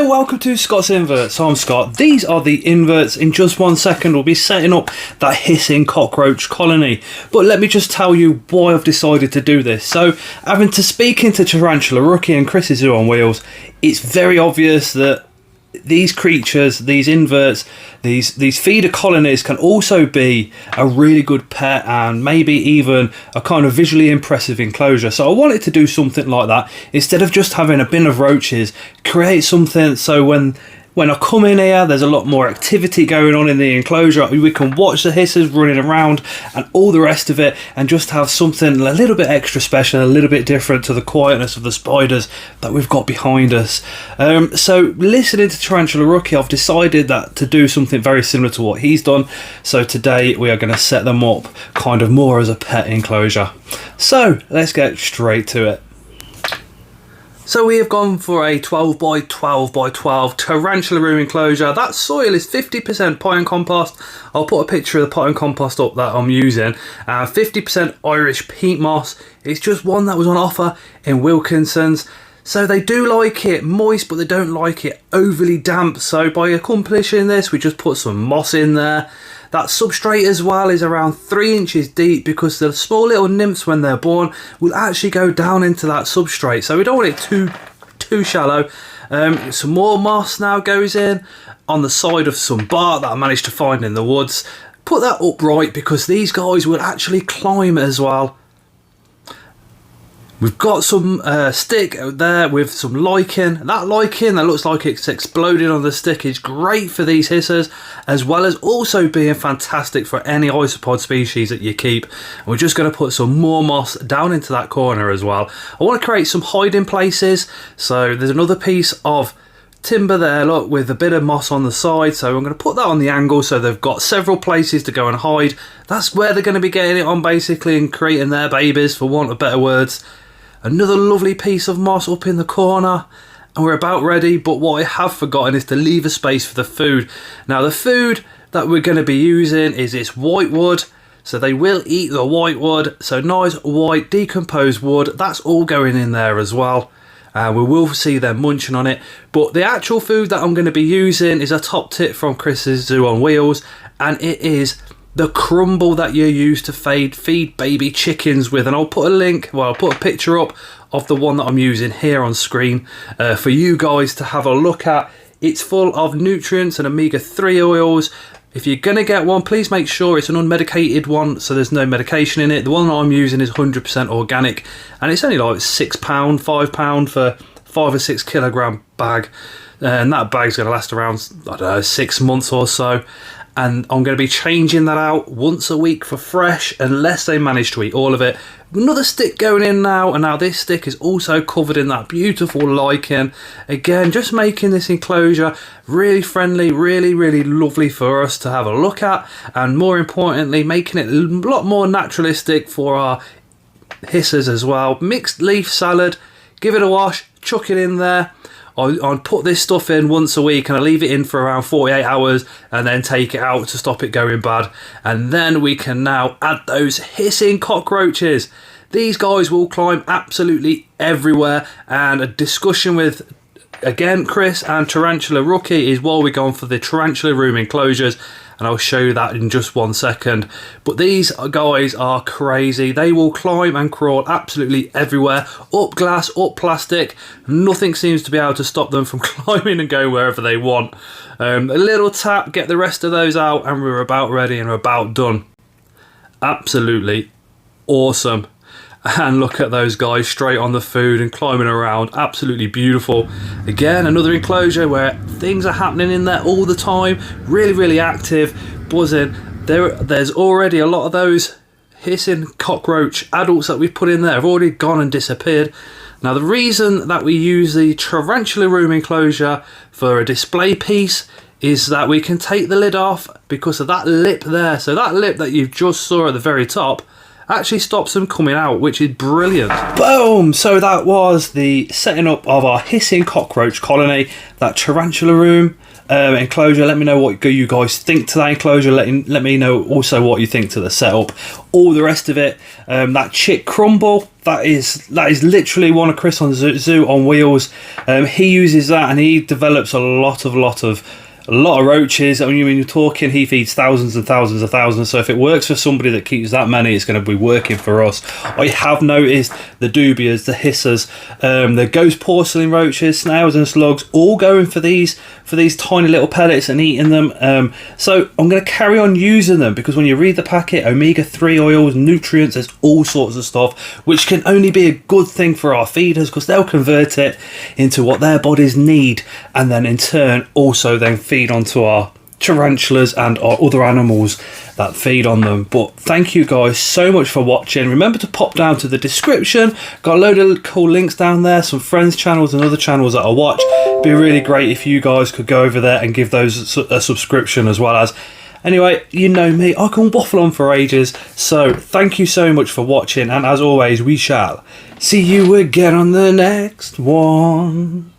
Hello, welcome to Scott's Inverts. I'm Scott. These are the inverts. In just 1 second, we'll be setting up that hissing cockroach colony. But let me just tell you why I've decided to do this. So, having to speaking to Tarantula Rookie and Chris's Zoo on Wheels, it's very obvious that these creatures, these inverts, these feeder colonies can also be a really good pet and maybe even a kind of visually impressive enclosure. So I wanted to do something like that. Instead of just having a bin of roaches, create something so when I come in here, there's a lot more activity going on in the enclosure. We can watch the hissers running around and all the rest of it, and just have something a little bit extra special, a little bit different to the quietness of the spiders that we've got behind us. So listening to Tarantula Rookie, I've decided that to do something very similar to what he's done. So today we are going to set them up kind of more as a pet enclosure. So let's get straight to it. So we have gone for a 12 by 12 by 12 tarantula room enclosure. That soil is 50% pine compost. I'll put a picture of the pine compost up that I'm using. 50% Irish peat moss. It's just one that was on offer in Wilkinson's. So they do like it moist, but they don't like it overly damp. So by accomplishing this, we just put some moss in there. That substrate as well is around 3 inches deep, because the small little nymphs, when they're born, will actually go down into that substrate. So we don't want it too shallow. Some more moss now goes in on the side of some bark that I managed to find in the woods. Put that upright because these guys will actually climb as well. We've got some stick out there with some lichen. That lichen that looks like it's exploded on the stick is great for these hissers, as well as also being fantastic for any isopod species that you keep. And we're just going to put some more moss down into that corner as well. I want to create some hiding places. So there's another piece of timber there, look, with a bit of moss on the side. So I'm going to put that on the angle so they've got several places to go and hide. That's where they're going to be getting it on, basically, and creating their babies, for want of better words. Another lovely piece of moss up in the corner, and we're about ready. But what I have forgotten is to leave a space for the food. Now the food that we're going to be using is this white wood, so they will eat the white wood. So nice white decomposed wood, that's all going in there as well. We will see them munching on it. But the actual food that I'm going to be using is a top tip from Chris's Zoo on Wheels, and it is the crumble that you use to feed baby chickens with. And I'll put a link, well, I'll put a picture up of the one that I'm using here on screen for you guys to have a look at. It's full of nutrients and omega-3 oils. If you're going to get one, please make sure it's an unmedicated one, so there's no medication in it. The one that I'm using is 100% organic, and it's only like £6, £5 for 5 or 6 kilogram bag. And that bag's going to last around, I don't know, 6 months or so. And I'm going to be changing that out once a week for fresh, unless they manage to eat all of it. Another stick going in now, and now this stick is also covered in that beautiful lichen. Again, just making this enclosure really friendly, really lovely for us to have a look at, and more importantly, making it a lot more naturalistic for our hissers as well. Mixed leaf salad, give it a wash, chuck it in there. I put this stuff in once a week, and I leave it in for around 48 hours and then take it out to stop it going bad. And then we can now add those hissing cockroaches. These guys will climb absolutely everywhere, and a discussion with, again, Chris and Tarantula Rookie is why we're going for the tarantula room enclosures, and I'll show you that in just 1 second. But these guys are crazy. They will climb and crawl absolutely everywhere, up glass, up plastic. Nothing seems to be able to stop them from climbing and going wherever they want. A little tap, get the rest of those out, and we're about ready and we're about done. Absolutely awesome. And look at those guys straight on the food and climbing around. Absolutely beautiful. Again, another enclosure where things are happening in there all the time. Really active, buzzing. There's already a lot of those hissing cockroach adults that we put in there have already gone and disappeared. Now the reason that we use the tarantula room enclosure for a display piece is that we can take the lid off because of that lip there. So that lip that you just saw at the very top, actually stops them coming out, which is brilliant. Boom! So that was the setting up of our hissing cockroach colony, that tarantula room enclosure. Let me know what you guys think to that enclosure. Let me know also what you think to the setup. All the rest of it, that chick crumble, that is literally one of Chris on Zoo on wheels. He uses that and he develops a lot of roaches. I mean, when you're talking, he feeds thousands and thousands and thousands. So if it works for somebody that keeps that many, it's going to be working for us. I have noticed the dubias, the hissers, the ghost porcelain roaches, snails and slugs, all going for these tiny little pellets and eating them. So I'm going to carry on using them, because when you read the packet, omega-3 oils, nutrients, there's all sorts of stuff, which can only be a good thing for our feeders, because they'll convert it into what their bodies need, and then in turn also then feed onto our tarantulas and our other animals that feed on them. But thank you guys so much for watching. Remember to pop down to the description, got a load of cool links down there, some friends channels and other channels that I watch. It'd be really great if you guys could go over there and give those a subscription as well. As anyway, you know me, I can waffle on for ages. So thank you so much for watching, and as always, we shall see you again on the next one.